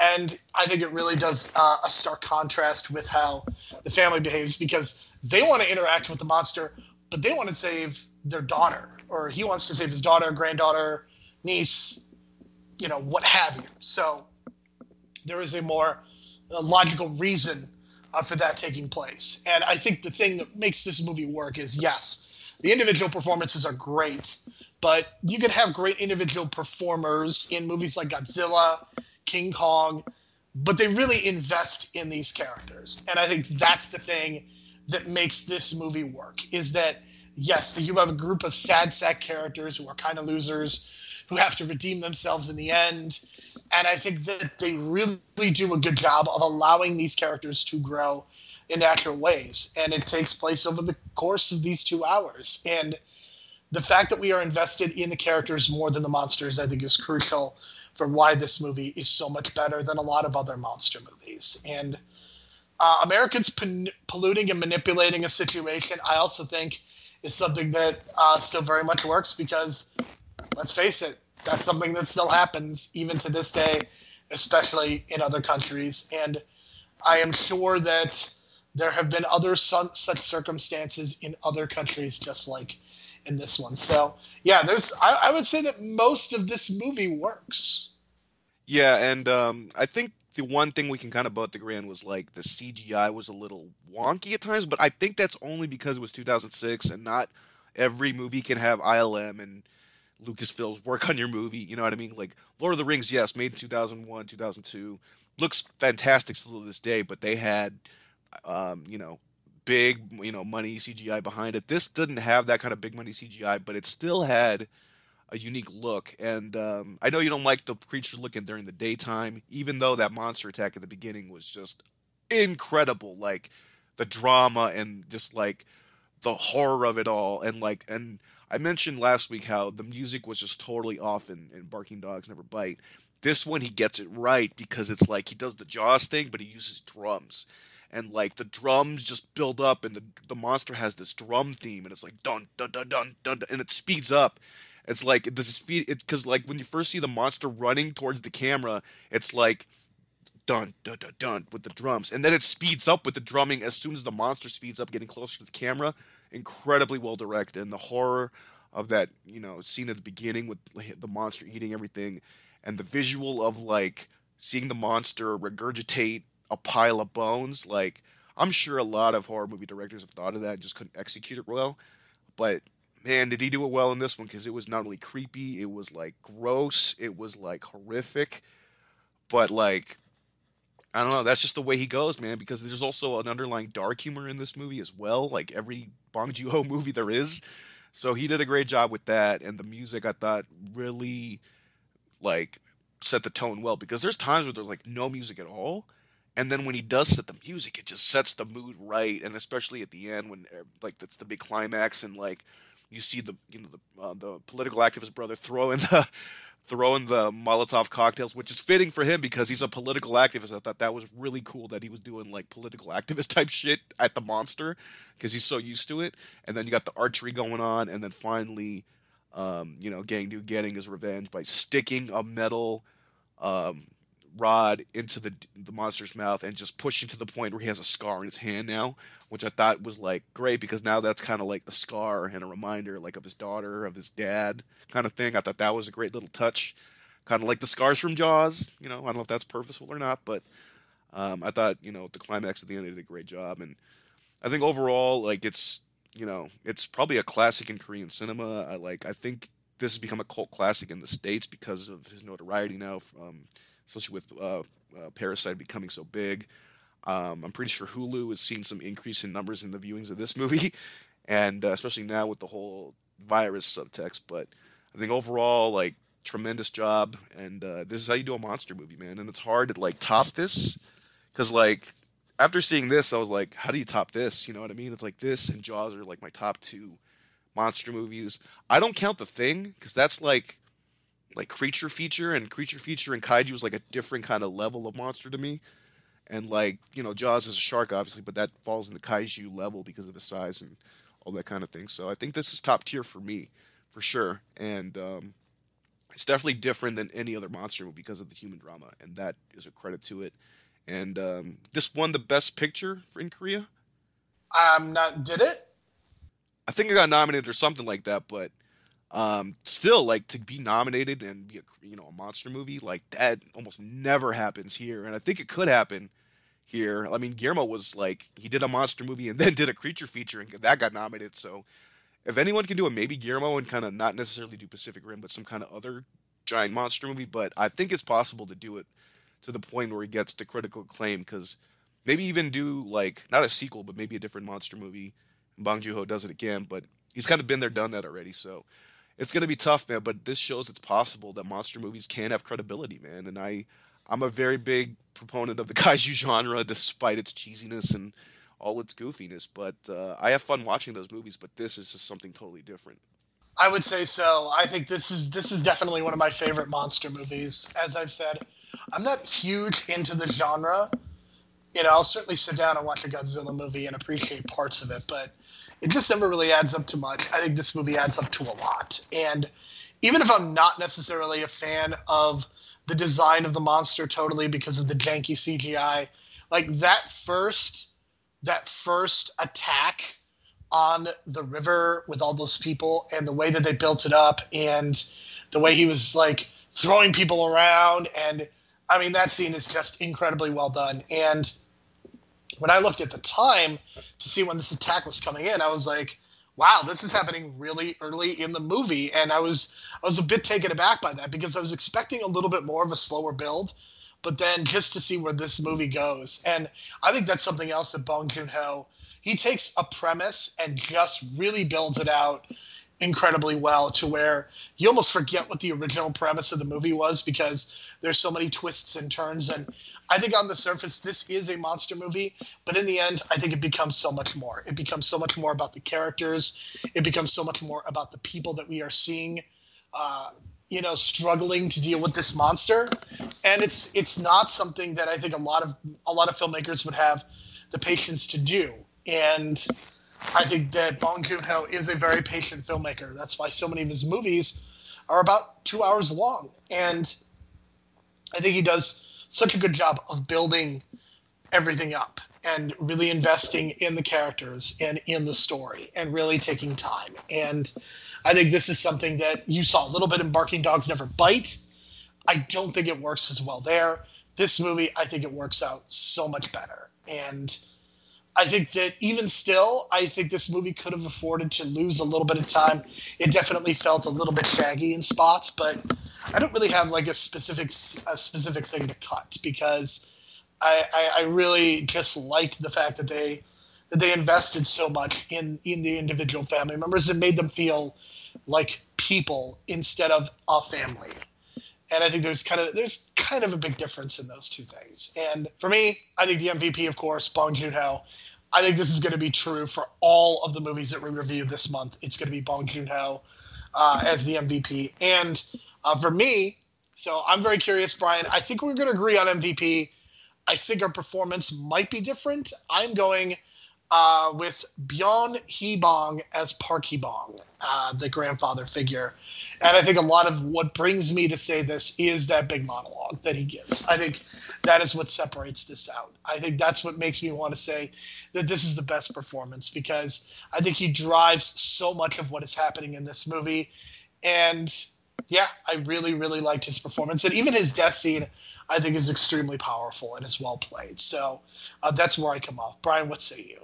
And I think it really does a stark contrast with how the family behaves, because they want to interact with the monster, but they want to save their daughter, or he wants to save his daughter, granddaughter, niece, what have you. So there is a more logical reason for that taking place. And I think the thing that makes this movie work is, yes, the individual performances are great, but you could have great individual performers in movies like Godzilla, King Kong, but they really invest in these characters. And I think that's the thing that makes this movie work, is that, yes, you have a group of sad sack characters who are kind of losers, who have to redeem themselves in the end. And I think that they really do a good job of allowing these characters to grow in natural ways. And it takes place over the course of these 2 hours. And the fact that we are invested in the characters more than the monsters, I think, is crucial for why this movie is so much better than a lot of other monster movies. And Americans polluting and manipulating a situation, I also think, is something that still very much works, because, let's face it, that's something that still happens even to this day, especially in other countries. And I am sure that there have been other such circumstances in other countries just like in this one. So, yeah, I would say that most of this movie works. Yeah, and I think the one thing we can kind of both agree on was like the CGI was a little wonky at times, but I think that's only because it was 2006 and not every movie can have ILM and Lucasfilms work on your movie. You know what I mean? Like Lord of the Rings, yes, made in 2001, 2002, looks fantastic still to this day, but they had, big, money CGI behind it. This didn't have that kind of big money CGI, but it still had a unique look. And I know you don't like the creature looking during the daytime, even though that monster attack at the beginning was just incredible. Like the drama and just like the horror of it all. And I mentioned last week how the music was just totally off in Barking Dogs Never Bite. This one he gets it right, because it's like he does the Jaws thing, but he uses drums. And like the drums just build up, and the monster has this drum theme, and it's like dun dun dun dun dun, and it speeds up. It's like the speed, because like when you first see the monster running towards the camera, it's like dun dun dun dun with the drums, and then it speeds up with the drumming as soon as the monster speeds up, getting closer to the camera. Incredibly well directed, and the horror of that scene at the beginning with the monster eating everything, and the visual of like seeing the monster regurgitate a pile of bones. Like, I'm sure a lot of horror movie directors have thought of that and just couldn't execute it well, but man, did he do it well in this one, because it was not only creepy, it was like gross, it was like horrific, but like I don't know. That's just the way he goes, man. Because there's also an underlying dark humor in this movie as well, like every Bong Joon-ho movie there is. So he did a great job with that, and the music I thought really like set the tone well. Because there's times where there's like no music at all, and then when he does set the music, it just sets the mood right. And especially at the end when like that's the big climax, and like you see the political activist brother throwing the Molotov cocktails, which is fitting for him because he's a political activist. I thought that was really cool that he was doing like political activist type shit at the monster because he's so used to it. And then you got the archery going on, and then finally, getting his revenge by sticking a metal um, rod into the monster's mouth and just pushing to the point where he has a scar in his hand now, which I thought was like great because now that's kind of like a scar and a reminder like of his daughter, of his dad kind of thing. I thought that was a great little touch, kind of like the scars from Jaws. I don't know if that's purposeful or not, but I thought the climax at the end they did a great job, and I think overall like it's probably a classic in Korean cinema. I think this has become a cult classic in the States because of his notoriety now. Especially with Parasite becoming so big. I'm pretty sure Hulu has seen some increase in numbers in the viewings of this movie, and especially now with the whole virus subtext. But I think overall, like, tremendous job, and this is how you do a monster movie, man. And it's hard to like top this, because like after seeing this, I was like, how do you top this? You know what I mean? It's like this and Jaws are like my top two monster movies. I don't count The Thing because that's like creature feature, and kaiju is like a different kind of level of monster to me. And like Jaws is a shark obviously, but that falls in the kaiju level because of the size and all that kind of thing. So I think this is top tier for me for sure, and it's definitely different than any other monster movie because of the human drama, and that is a credit to it. And this won the best picture in Korea. Did it? I think it got nominated or something like that, but still, like, to be nominated and be a monster movie like that almost never happens here, and I think it could happen here. I mean, Guillermo was like, he did a monster movie and then did a creature feature, and that got nominated. So if anyone can do it, maybe Guillermo, and kind of not necessarily do Pacific Rim, but some kind of other giant monster movie. But I think it's possible to do it to the point where he gets the critical acclaim, because maybe even do like not a sequel, but maybe a different monster movie. Bong Joon-ho does it again, but he's kind of been there, done that already. So it's going to be tough, man, but this shows it's possible that monster movies can have credibility, man. And I'm a very big proponent of the kaiju genre, despite its cheesiness and all its goofiness. But I have fun watching those movies, but this is just something totally different. I would say so. I think this is definitely one of my favorite monster movies. As I've said, I'm not huge into the genre. I'll certainly sit down and watch a Godzilla movie and appreciate parts of it, but it just never really adds up to much. I think this movie adds up to a lot. And even if I'm not necessarily a fan of the design of the monster totally because of the janky CGI, like that first attack on the river with all those people and the way that they built it up and the way he was like throwing people around, and I mean that scene is just incredibly well done. And when I looked at the time to see when this attack was coming in, I was like, wow, this is happening really early in the movie. And I was a bit taken aback by that because I was expecting a little bit more of a slower build, but then just to see where this movie goes. And I think that's something else that Bong Joon-ho, he takes a premise and just really builds it out incredibly well to where you almost forget what the original premise of the movie was because there's so many twists and turns. And I think on the surface, this is a monster movie, but in the end, I think it becomes so much more. It becomes so much more about the characters. It becomes so much more about the people that we are seeing, struggling to deal with this monster. And it's not something that I think a lot of filmmakers would have the patience to do. And I think that Bong Joon-ho is a very patient filmmaker. That's why so many of his movies are about 2 hours long. And I think he does such a good job of building everything up and really investing in the characters and in the story and really taking time. And I think this is something that you saw a little bit in Barking Dogs Never Bite. I don't think it works as well there. This movie, I think it works out so much better. And I think that even still, I think this movie could have afforded to lose a little bit of time. It definitely felt a little bit shaggy in spots, but I don't really have like a specific thing to cut because I really just liked the fact that they invested so much in the individual family members and made them feel like people instead of a family. And I think there's kind of a big difference in those two things. And for me, I think the MVP, of course, Bong Joon-ho. I think this is going to be true for all of the movies that we review this month. It's going to be Bong Joon-ho as the MVP. And for me, so I'm very curious, Brian. I think we're going to agree on MVP. I think our performance might be different. I'm going with Byeon Hee-bong as Park Hee-bong, the grandfather figure. And I think a lot of what brings me to say this is that big monologue that he gives. I think that is what separates this out. I think that's what makes me want to say that this is the best performance, because I think he drives so much of what is happening in this movie. And yeah, I really, really liked his performance. And even his death scene, I think, is extremely powerful and is well played. So that's where I come off. Brian, what say you?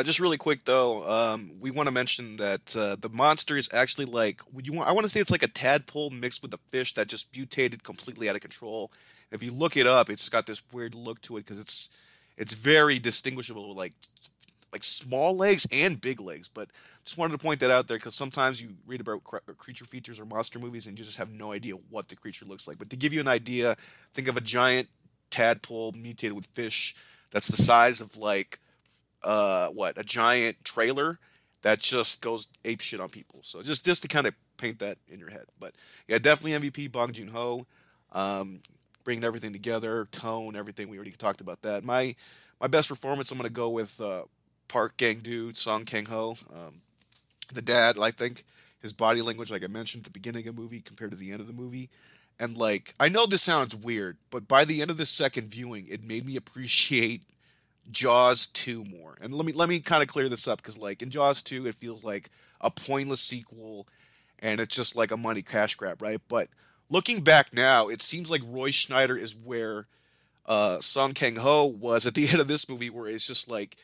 Just really quick though, we want to mention that the monster is actually like I want to say it's like a tadpole mixed with a fish that just mutated completely out of control. If you look it up, it's got this weird look to it because it's very distinguishable, like small legs and big legs. But just wanted to point that out there because sometimes you read about creature features or monster movies and you just have no idea what the creature looks like. But to give you an idea, think of a giant tadpole mutated with fish that's the size of like a giant trailer that just goes ape shit on people. So just to kind of paint that in your head. But yeah, definitely MVP Bong Joon-ho, bringing everything together, tone, everything. We already talked about that. My best performance, I'm gonna go with Park Gang-do, Song Kang-ho, the dad. I think his body language, like I mentioned at the beginning of the movie, compared to the end of the movie. And like, I know this sounds weird, but by the end of the second viewing, it made me appreciate Jaws 2 more. And let me kind of clear this up because like in Jaws 2 it feels like a pointless sequel and it's just like a money cash grab, right? But looking back now, it seems like Roy Schneider is where Song Kang-ho was at the end of this movie, where it's just like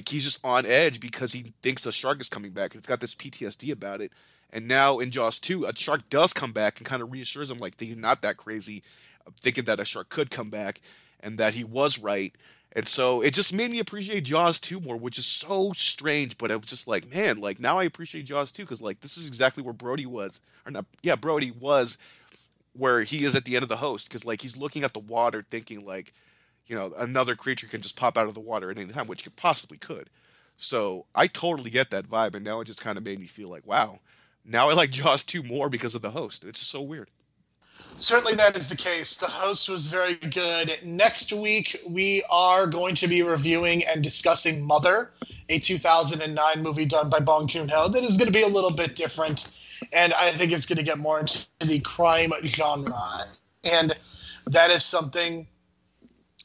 he's just on edge because he thinks the shark is coming back and it's got this PTSD about it. And now in Jaws 2, a shark does come back and kind of reassures him like he's not that crazy, thinking that a shark could come back and that he was right. And so it just made me appreciate Jaws 2 more, which is so strange. But I was just like, man, like now I appreciate Jaws 2 because like this is exactly where Brody was, or not? Yeah, Brody was where he is at the end of The Host, because like he's looking at the water, thinking like, another creature can just pop out of the water at any time, which it possibly could. So I totally get that vibe, and now it just kind of made me feel like, wow, now I like Jaws 2 more because of The Host. It's so weird. Certainly that is the case. The Host was very good. Next week, we are going to be reviewing and discussing Mother, a 2009 movie done by Bong Joon-ho that is going to be a little bit different, and I think it's going to get more into the crime genre. And that is something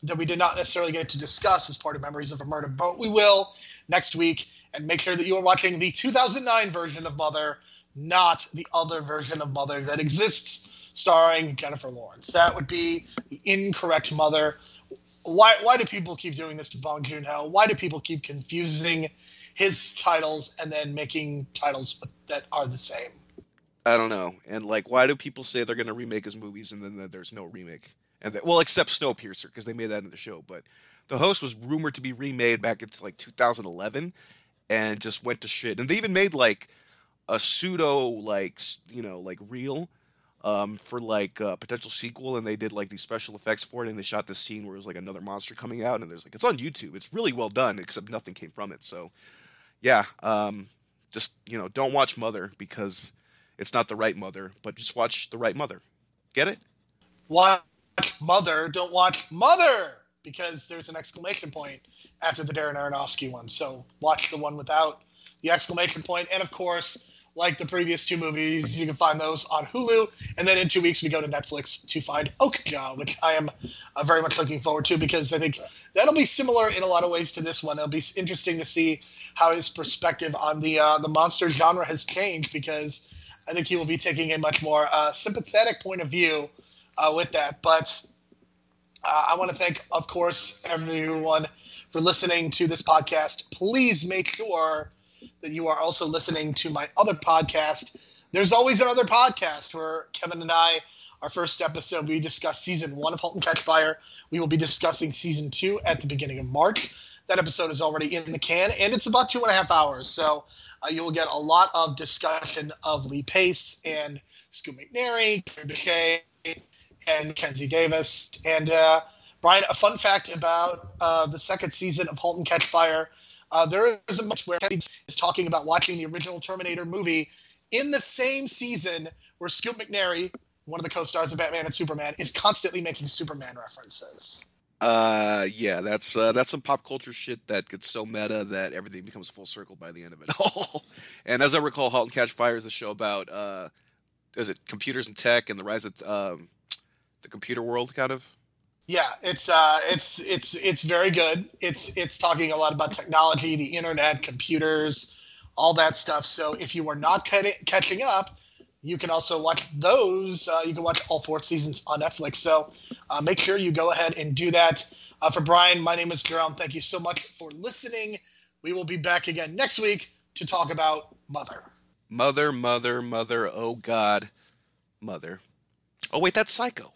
that we did not necessarily get to discuss as part of Memories of a Murder, but we will next week. And make sure that you are watching the 2009 version of Mother, not the other version of Mother that exists starring Jennifer Lawrence. That would be the incorrect Mother. Why do people keep doing this to Bong Joon-ho? Why do people keep confusing his titles and then making titles that are the same? I don't know. And like, why do people say they're going to remake his movies and then there's no remake? And well, except Snowpiercer, because they made that in the show. But The Host was rumored to be remade back in like 2011 and just went to shit. And they even made like a pseudo like reel for like a potential sequel, and they did like these special effects for it, and they shot this scene where it was like another monster coming out, and there's like, it's on YouTube. It's really well done, except nothing came from it. So yeah, just don't watch Mother because it's not the right Mother, but just watch the right Mother. Get it? Watch Mother, don't watch Mother, because there's an exclamation point after the Darren Aronofsky one. So watch the one without the exclamation point. And of course, like the previous two movies, you can find those on Hulu. And then in 2 weeks, we go to Netflix to find Okja, which I am very much looking forward to, because I think that'll be similar in a lot of ways to this one. It'll be interesting to see how his perspective on the monster genre has changed, because I think he will be taking a much more sympathetic point of view with that. But I want to thank, of course, everyone for listening to this podcast. Please make sure that you are also listening to my other podcast. There's always another podcast where Kevin and I Our first episode, we discussed season 1 of *Halt and Catch Fire*. We will be discussing season 2 at the beginning of March. That episode is already in the can, and it's about 2.5 hours. So you will get a lot of discussion of Lee Pace and Scoot McNairy, Carrie Bechet, and Kenzie Davis. And Brian, a fun fact about the second season of *Halt and Catch Fire*. There is a much where Kenzie is talking about watching the original Terminator movie in the same season where Scoot McNairy, one of the co-stars of Batman and Superman, is constantly making Superman references. Yeah, that's some pop culture shit that gets so meta that everything becomes full circle by the end of it all. And as I recall, *Halt and Catch Fire* is a show about is it computers and tech and the rise of the computer world, kind of. Yeah, it's very good. It's talking a lot about technology, the internet, computers, all that stuff. So if you are not catching up, you can also watch those. You can watch all 4 seasons on Netflix. So make sure you go ahead and do that. For Brian, my name is Jerome. Thank you so much for listening. We will be back again next week to talk about Mother. Mother, oh God, Mother. Oh wait, that's Psycho.